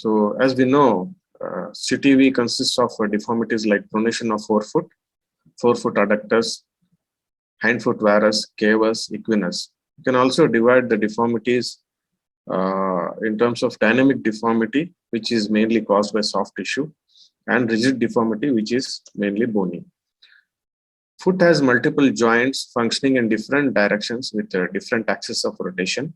So as we know, CTEV consists of deformities like pronation of forefoot adductors, hindfoot varus, cavus, equinus. You can also divide the deformities in terms of dynamic deformity, which is mainly caused by soft tissue, and rigid deformity, which is mainly bony. Foot has multiple joints functioning in different directions with different axes of rotation,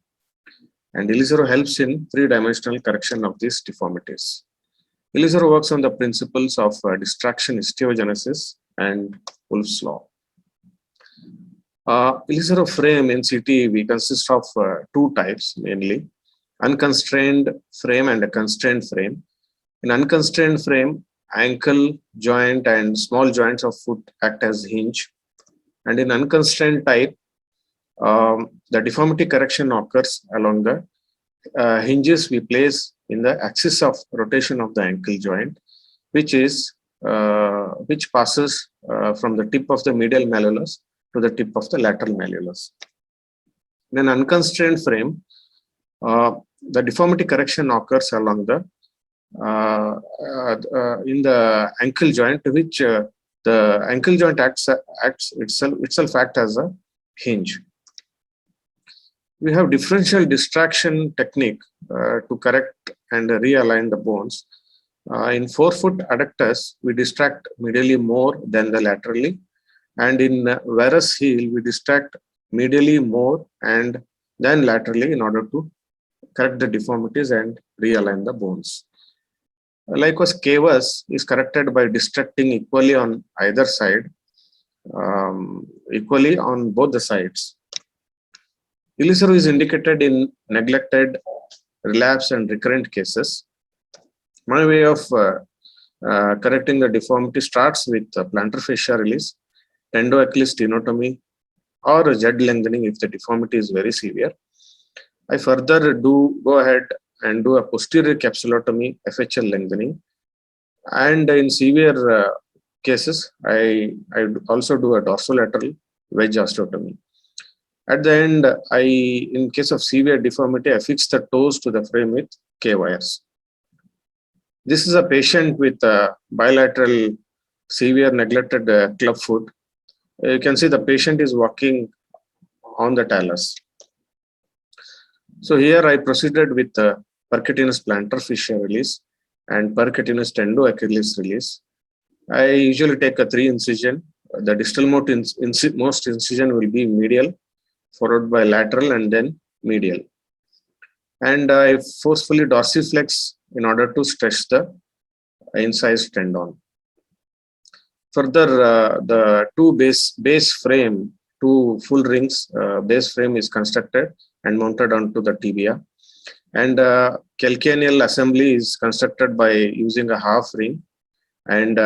and ILIZAROV helps in three-dimensional correction of these deformities. ILIZAROV works on the principles of distraction osteogenesis and Wolff's law. ILIZAROV frame in CTEV consists of two types mainly: unconstrained frame and a constrained frame. In unconstrained frame, ankle joint and small joints of foot act as hinge, and in unconstrained type, the deformity correction occurs along the hinges we place in the axis of rotation of the ankle joint, which passes from the tip of the medial malleolus to the tip of the lateral malleolus. In an unconstrained frame, the deformity correction occurs along the in the ankle joint, which the ankle joint acts itself as a hinge. We have differential distraction technique to correct and realign the bones. In forefoot adductors, we distract medially more than the laterally, and in varus heel, we distract medially more and then laterally in order to correct the deformities and realign the bones. Likewise, cavus is corrected by distracting equally on either side, equally on both the sides. ILIZAROV is indicated in neglected, relapse, and recurrent cases. My way of correcting the deformity starts with plantar fascia release, tendo-Achilles tenotomy, or a Z lengthening if the deformity is very severe. I further go ahead and do a posterior capsulotomy, FHL lengthening, and in severe cases, I also do a dorsolateral wedge osteotomy. At the end, in case of severe deformity, I fix the toes to the frame with K-wires. This is a patient with bilateral severe neglected club foot. You can see the patient is walking on the talus. So here I proceeded with percutaneous plantar fascia release and percutaneous tendo-Achilles release. I usually take a 3 incision. The distal most incision will be medial, followed by lateral and then medial. And I forcefully dorsiflex in order to stretch the incised tendon. Further, the two full rings base frame is constructed and mounted onto the tibia. And calcaneal assembly is constructed by using a half ring, and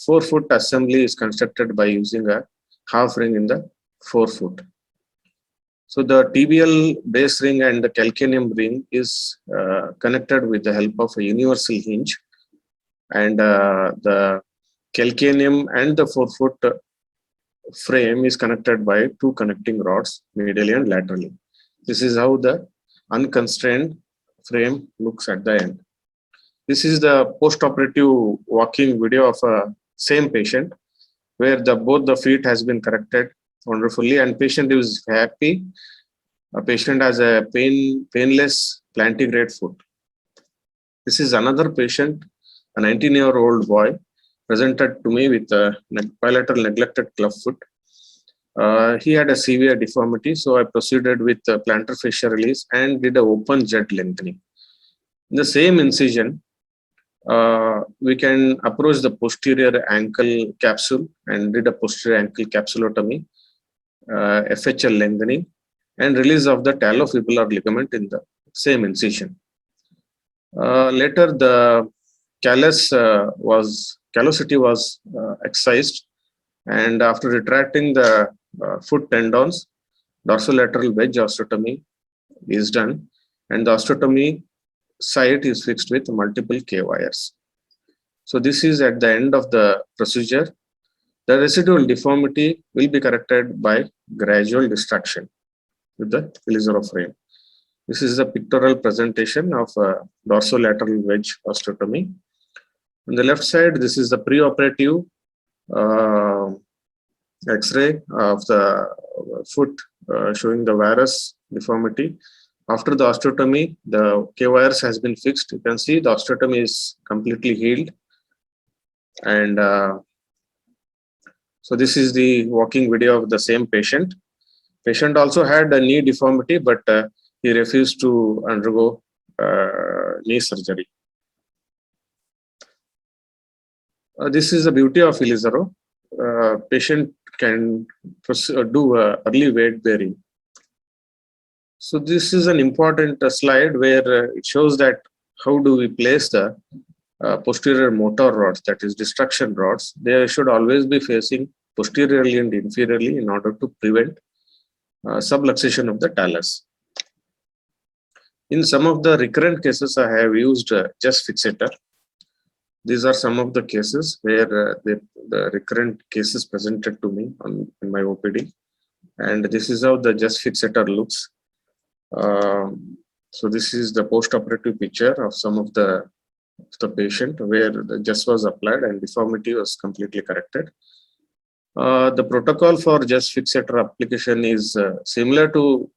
forefoot assembly is constructed by using a half ring in the forefoot. So the tibial base ring and the calcaneum ring is connected with the help of a universal hinge, and the calcaneum and the forefoot frame is connected by 2 connecting rods, medially and laterally. This is how the unconstrained frame looks at the end. This is the post-operative walking video of a same patient, where both the feet has been corrected wonderfully, and patient is happy. A patient has a painless plantigrade foot. This is another patient, a 19-year-old boy, presented to me with a bilateral neglected club foot. He had a severe deformity, so I proceeded with plantar fascia release and did an open Z lengthening. In the same incision, we can approach the posterior ankle capsule and did a posterior ankle capsulotomy, FHL lengthening, and release of the talofibular ligament in the same incision. Later, the callosity was excised, and after retracting the foot tendons, dorsolateral wedge osteotomy is done, and the osteotomy site is fixed with multiple K-wires. So this is at the end of the procedure. The residual deformity will be corrected by gradual distraction with the ILIZAROV frame. This is the pictorial presentation of dorsolateral wedge osteotomy. On the left side, this is the preoperative X-ray of the foot showing the varus deformity. After the osteotomy, the K-wires has been fixed. You can see the osteotomy is completely healed. And so this is the walking video of the same patient. Patient also had a knee deformity, but he refused to undergo knee surgery. This is the beauty of ILIZAROV. Patient can do early weight bearing. So this is an important slide where it shows that how do we place the posterior motor rods, that is destruction rods. They should always be facing posteriorly and inferiorly in order to prevent subluxation of the talus. In some of the recurrent cases, I have used just fixator. These are some of the cases where the recurrent cases presented to me in my OPD. And this is how the just fixator looks. So this is the post-operative picture of some of the patient where the just was applied and deformity was completely corrected. The protocol for just fixator application is similar to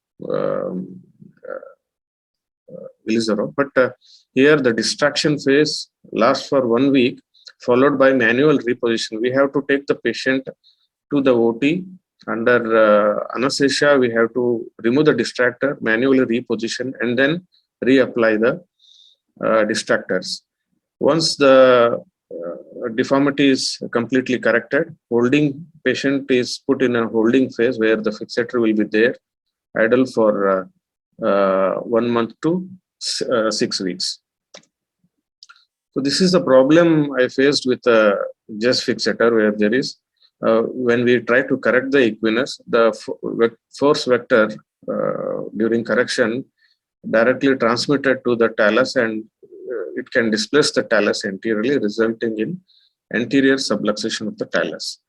ILIZAROV, but here the distraction phase lasts for 1 week, followed by manual reposition. We have to take the patient to the OT under anesthesia. We have to remove the distractor, manually reposition, and then reapply the distractors. Once the deformity is completely corrected, holding patient is put in a holding phase where the fixator will be there, idle for 1 month to 6 weeks. So this is the problem I faced with just fixator, where there is when we try to correct the equinus, the force vector during correction directly transmitted to the talus, and it can displace the talus anteriorly, resulting in anterior subluxation of the talus.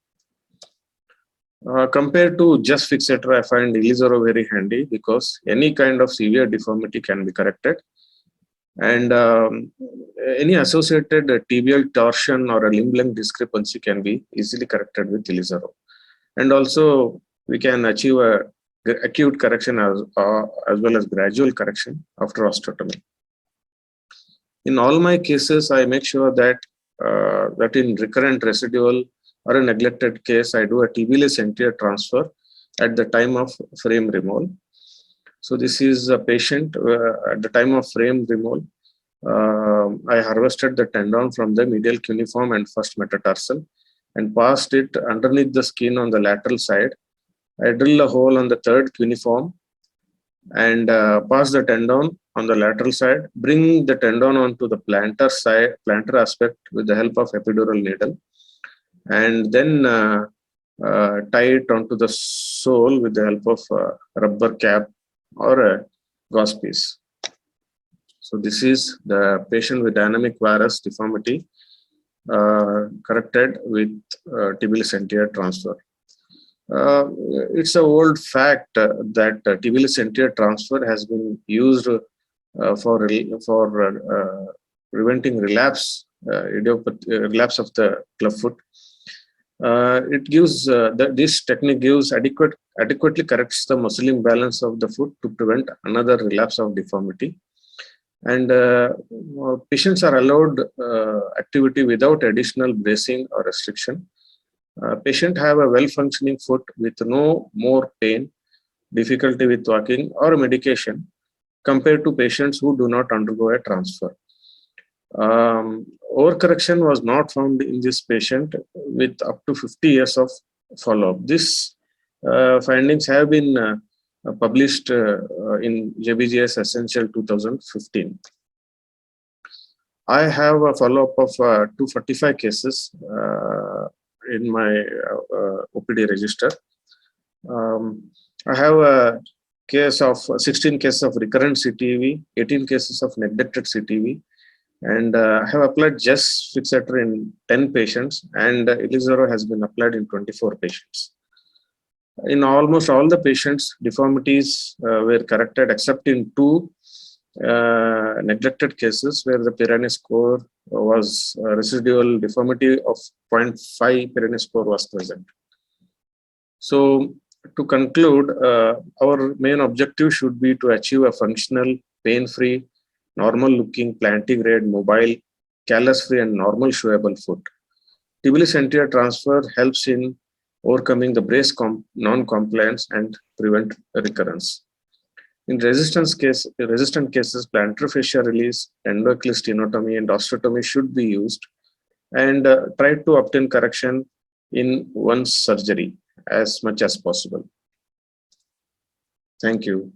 Compared to just fixator, I find ILIZAROV very handy because any kind of severe deformity can be corrected, and any associated tibial torsion or a limb length discrepancy can be easily corrected with ILIZAROV. And also, we can achieve a acute correction as well as gradual correction after osteotomy. In all my cases, I make sure that that in recurrent residual or a neglected case, I do a tibulus anterior transfer at the time of frame removal. So this is a patient at the time of frame removal. I harvested the tendon from the medial cuneiform and first metatarsal and passed it underneath the skin on the lateral side. I drill a hole on the third cuneiform and pass the tendon on the lateral side, bring the tendon onto the plantar side, plantar aspect with the help of epidural needle, and then tie it onto the sole with the help of a rubber cap or a gauze piece. So this is the patient with dynamic varus deformity corrected with tibulus anterior transfer. It's an old fact that tibulus anterior transfer has been used for preventing relapse, relapse of the clubfoot. It gives this technique gives adequately corrects the muscle imbalance of the foot to prevent another relapse of deformity. And patients are allowed activity without additional bracing or restriction. Patient have a well-functioning foot with no more pain, difficulty with walking or medication compared to patients who do not undergo a transfer. Overcorrection was not found in this patient with up to 50 years of follow-up. These findings have been published in JBJS Essential 2015. I have a follow-up of 245 cases in my OPD register. I have a case of 16 cases of recurrent CTEV, 18 cases of neglected CTEV, and I have applied just fixator in 10 patients, and ILIZAROV has been applied in 24 patients. In almost all the patients, deformities were corrected except in two neglected cases where the Pirani score was residual deformity of 0.5 Pirani score was present. So to conclude, our main objective should be to achieve a functional, pain-free, normal-looking, plantigrade, mobile, callus-free, and normal chewable foot. Tibialis anterior transfer helps in overcoming the brace non-compliance and prevent recurrence. In resistant cases, plantar fascia release, endoachial stenotomy, and osteotomy should be used, and try to obtain correction in one surgery as much as possible. Thank you.